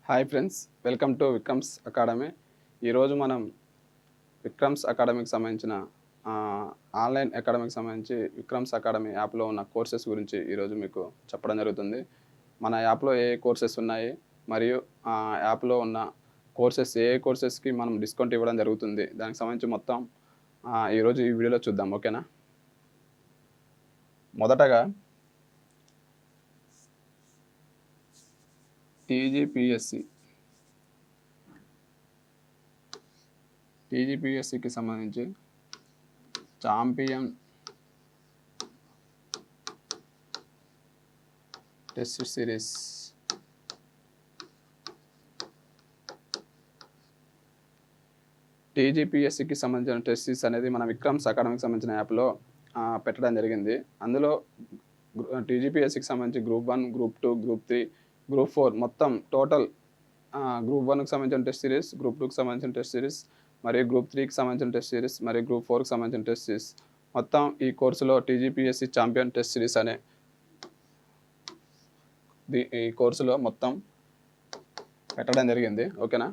Hi friends, welcome to Vikram's academy. ఈరోజు మనం Vikram's అకాడమీకి సంబంధించిన ఆన్లైన్ అకాడమీకి సంబంధించి విక్రమ్స్ అకాడమీ యాప్లో ఉన్న కోర్సెస్ గురించి ఈరోజు మీకు చెప్పడం జరుగుతుంది. మన యాప్లో ఏ కోర్సెస్ ఉన్నాయి మరియు యాప్లో ఉన్న కోర్సెస్ ఏ కోర్సెస్కి మనం డిస్కౌంట్ ఇవ్వడం జరుగుతుంది, దానికి సంబంధించి మొత్తం ఈరోజు ఈ వీడియోలో చూద్దాం. ఓకేనా? మొదటగా టీజీపీఎస్సికి సంబంధించి ఛాంపియన్ టెస్ట్ సిరీస్ టీజీపీఎస్సికి సంబంధించిన టెస్ట్ సిరీస్ అనేది మన విక్రమ్స్ అకాడమీకి సంబంధించిన యాప్లో పెట్టడం జరిగింది. అందులో టీజీపీఎస్సికి సంబంధించి గ్రూప్ 1, గ్రూప్ 2, గ్రూప్ 3, గ్రూప్ 4 మొత్తం టోటల్ గ్రూప్ 1కి సంబంధించిన టెస్ట్ సిరీస్, గ్రూప్ 2కి సంబంధించిన టెస్ట్ సిరీస్ మరియు గ్రూప్ 3కి సంబంధించిన టెస్ట్ సిరీస్ మరియు గ్రూప్ 4కి సంబంధించిన టెస్ట్ సిరీస్ మొత్తం ఈ కోర్సులో టీజీపీఎస్సి ఛాంపియన్ టెస్ట్ సిరీస్ అనే ఈ కోర్సులో మొత్తం పెట్టడం జరిగింది. ఓకేనా?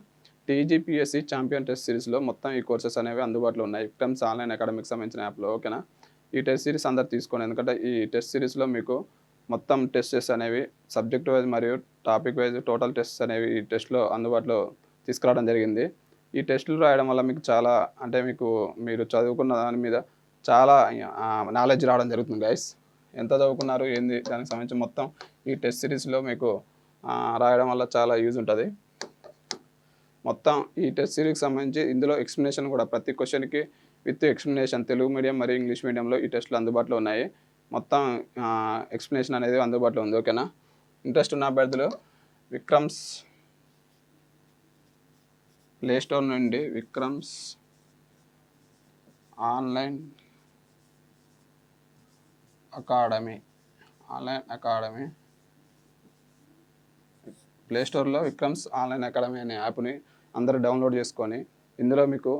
టీజీపీఎస్సి ఛాంపియన్ టెస్ట్ సిరీస్లో మొత్తం ఈ కోర్సెస్ అనేవి అందుబాటులో ఉన్నాయి విక్రమ్స్ ఆన్లైన్ అకాడమీకి సంబంధించిన యాప్లో. ఓకేనా? ఈ టెస్ట్ సిరీస్ అందరు తీసుకోండి, ఎందుకంటే ఈ టెస్ట్ సిరీస్లో మీకు మొత్తం టెస్టెస్ అనేవి సబ్జెక్ట్ వైజ్ మరియు టాపిక్ వైజ్ టోటల్ టెస్ట్స్ అనేవి ఈ టెస్ట్లో అందుబాటులో తీసుకురావడం జరిగింది. ఈ టెస్టులు రాయడం వల్ల మీకు చాలా మీరు చదువుకున్న దాని మీద చాలా నాలెడ్జ్ రావడం జరుగుతుంది గైస్. ఎంత చదువుకున్నారు ఏంది దానికి సంబంధించి మొత్తం ఈ టెస్ట్ సిరీస్లో మీకు రాయడం వల్ల చాలా యూజ్ ఉంటుంది. మొత్తం ఈ టెస్ట్ సిరీస్కి సంబంధించి ఇందులో ఎక్స్ప్లెనేషన్ కూడా ప్రతి క్వశ్చన్కి విత్ ఎక్స్ప్లెనేషన్ తెలుగు మీడియం మరియు ఇంగ్లీష్ మీడియంలో ఈ టెస్టులు అందుబాటులో ఉన్నాయి. మొత్తం ఎక్స్ప్లెనేషన్ అనేది అందుబాటులో ఉంది. ఓకేనా? ఇంట్రెస్ట్ ఉన్న అభ్యర్థులు విక్రమ్స్ ప్లే స్టోర్ నుండి విక్రమ్స్ ఆన్లైన్ అకాడమీ ప్లే స్టోర్లో విక్రమ్స్ ఆన్లైన్ అకాడమీ అనే యాప్ని అందరూ డౌన్లోడ్ చేసుకొని ఇందులో మీకు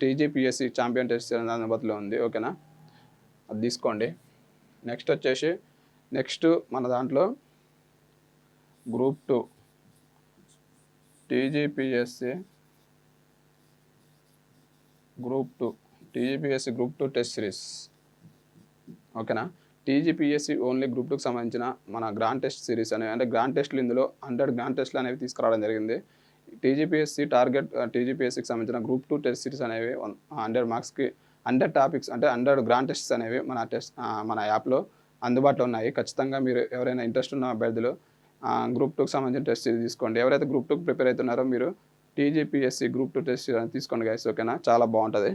టీజీపీఎస్సి ఛాంపియన్ టెస్ట్ అందుబాటులో ఉంది. ఓకేనా? అది తీసుకోండి. నెక్స్ట్ మన దాంట్లో group 2 TGPSC group 2 test series. ఓకేనా? టీజీపీఎస్సి ఓన్లీ గ్రూప్ 2కి సంబంధించిన మన గ్రాండ్ టెస్ట్ సిరీస్ అనేవి, అంటే గ్రాండ్ టెస్ట్లు ఇందులో 100 గ్రాండ్ టెస్ట్లు అనేవి తీసుకురావడం జరిగింది. టీజీపీఎస్సికి సంబంధించిన గ్రూప్ 2 టెస్ట్ సిరీస్ అనేవి 100 మార్క్స్కి 100 టాపిక్స్ అంటే 100 గ్రాండ్ టెస్ట్స్ అనేవి మన యాప్లో అందుబాటులో ఉన్నాయి. ఖచ్చితంగా మీరు ఎవరైనా ఇంట్రెస్ట్ ఉన్న అభ్యర్థులు గ్రూప్ 2కి సంబంధించిన టెస్ట్ సిరీస్ తీసుకోండి. ఎవరైతే గ్రూప్ 2కి ప్రిపేర్ అవుతున్నారో మీరు టీజీపీఎస్సి గ్రూప్ 2 టెస్ట్ సిరీస్ తీసుకోండి గైస్. ఓకేనా? చాలా బాగుంటుంది.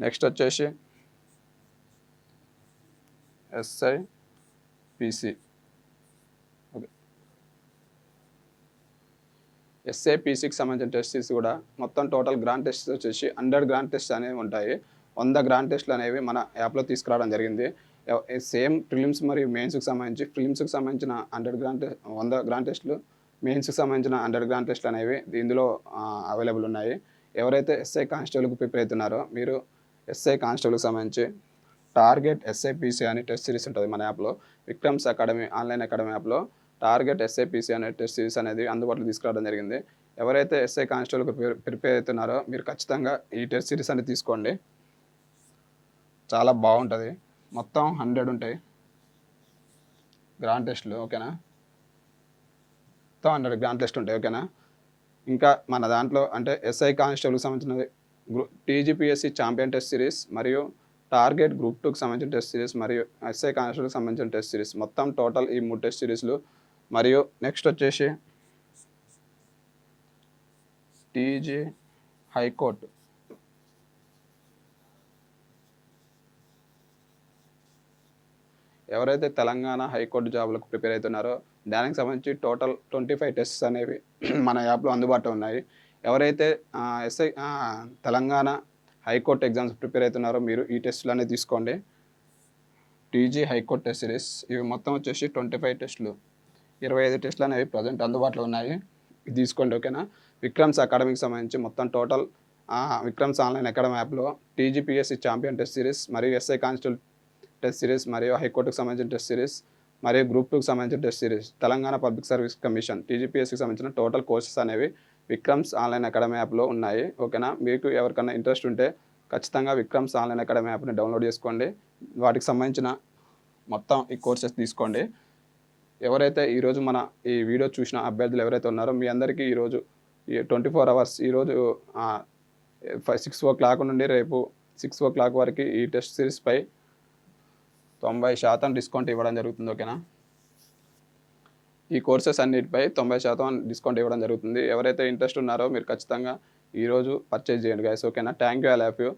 నెక్స్ట్ వచ్చేసి ఎస్ఐపిసి. ఓకే, ఎస్ఐపిసికి సంబంధించిన టెస్ట్ సిరీస్ కూడా మొత్తం టోటల్ గ్రాండ్ టెస్ట్ వచ్చేసి 100 గ్రాండ్ టెస్ట్ అనేవి ఉంటాయి. 100 గ్రాండ్ టెస్ట్లు అనేవి మన యాప్లో తీసుకురావడం జరిగింది. సేమ్ ప్రిలిమ్స్ మరియు మెయిన్స్కి సంబంధించి ప్రిలిమ్స్కి సంబంధించిన 100 గ్రాండ్ టెస్ట్లు, మెయిన్స్కి సంబంధించిన 100 గ్రాండ్ టెస్ట్లు అనేవి ఇందులో అవైలబుల్ ఉన్నాయి. ఎవరైతే ఎస్ఐ కానిస్టేబుల్కి ప్రిపేర్ అవుతున్నారో మీరు ఎస్ఐ కానిస్టేబుల్కి సంబంధించి టార్గెట్ ఎస్ఐపిసి అనే టెస్ట్ సిరీస్ ఉంటుంది మన యాప్లో. విక్రమ్స్ అకాడమీ ఆన్లైన్ అకాడమీ యాప్లో టార్గెట్ ఎస్ఐపిసి అనే టెస్ట్ సిరీస్ అనేది అందుబాటులో తీసుకురావడం జరిగింది. ఎవరైతే ఎస్ఐ కానిస్టేబుల్కి ప్రిపేర్ అవుతున్నారో మీరు ఖచ్చితంగా ఈ టెస్ట్ సిరీస్ అనేది తీసుకోండి. చాలా బాగుంటుంది. మొత్తం 100 ఉంటాయి గ్రాండ్ టెస్ట్లు. ఓకేనా? మొత్తం 100 గ్రాండ్ టెస్ట్ ఉంటాయి. ఓకేనా? ఇంకా మన దాంట్లో అంటే ఎస్ఐ కానిస్టేబుల్కి సంబంధించినది టీజీపీఎస్సి ఛాంపియన్ టెస్ట్ సిరీస్ మరియు టార్గెట్ గ్రూప్ 2కి సంబంధించిన టెస్ట్ సిరీస్ మరియు ఎస్ఐ కానిస్టేబుల్కి సంబంధించిన టెస్ట్ సిరీస్ మొత్తం టోటల్ ఈ 3 టెస్ట్ సిరీస్లు. మరియు నెక్స్ట్ వచ్చేసి టీజీ హైకోర్టు. ఎవరైతే తెలంగాణ హైకోర్టు జాబులకు ప్రిపేర్ అవుతున్నారో దానికి సంబంధించి టోటల్ 25 టెస్ట్స్ అనేవి మన యాప్లో అందుబాటులో ఉన్నాయి. ఎవరైతే తెలంగాణ హైకోర్టు ఎగ్జామ్స్ ప్రిపేర్ అవుతున్నారో మీరు ఈ టెస్టులు అనేది తీసుకోండి. టీజీ హైకోర్టు టెస్ట్ సిరీస్ ఇవి మొత్తం వచ్చేసి 25 టెస్టులు, 25 టెస్టులు అనేవి ప్రజెంట్ అందుబాటులో ఉన్నాయి. ఇది తీసుకోండి. ఓకేనా? విక్రమ్స్ అకాడమీకి సంబంధించి మొత్తం టోటల్ విక్రమ్స్ ఆన్లైన్ అకాడమీ యాప్లో టీజీపీఎస్సి ఛాంపియన్ టెస్ట్ సిరీస్ మరియు ఎస్ఐ కానిస్టేబుల్ టెస్ట్ సిరీస్ మరియు హైకోర్టుకు సంబంధించిన టెస్ట్ సిరీస్ మరియు గ్రూప్ 2కి సంబంధించిన test series, Telangana public service commission, టీజీపీఎస్సీకి సంబంధించిన టోటల్ కోర్సెస్ అనేవి విక్రమ్స్ ఆన్లైన్ అకాడమీ యాప్లో ఉన్నాయి. ఓకేనా. మీకు ఎవరికైనా ఇంట్రెస్ట్ ఉంటే ఖచ్చితంగా విక్రమ్స్ ఆన్లైన్ అకాడమీ యాప్ని డౌన్లోడ్ చేసుకోండి. వాటికి సంబంధించిన మొత్తం ఈ కోర్సెస్ తీసుకోండి. ఎవరైతే ఈరోజు మన ఈ వీడియో చూసిన అభ్యర్థులు ఎవరైతే ఉన్నారో మీ అందరికీ ఈరోజు ఈ 24 అవర్స్ ఈరోజు 6 నుండి రేపు 6 వరకు ఈ టెస్ట్ సిరీస్పై 90% డిస్కౌంట్ ఇవ్వడం జరుగుతుంది. ఓకేనా. ఈ కోర్సెస్ అన్నిటిపై 90% డిస్కౌంట్ ఇవ్వడం జరుగుతుంది. ఎవరైతే ఇంట్రెస్ట్ ఉన్నారో మీరు ఖచ్చితంగా ఈరోజు పర్చేజ్ చేయండి గైస్. ఓకేనా. Thank you. I love you.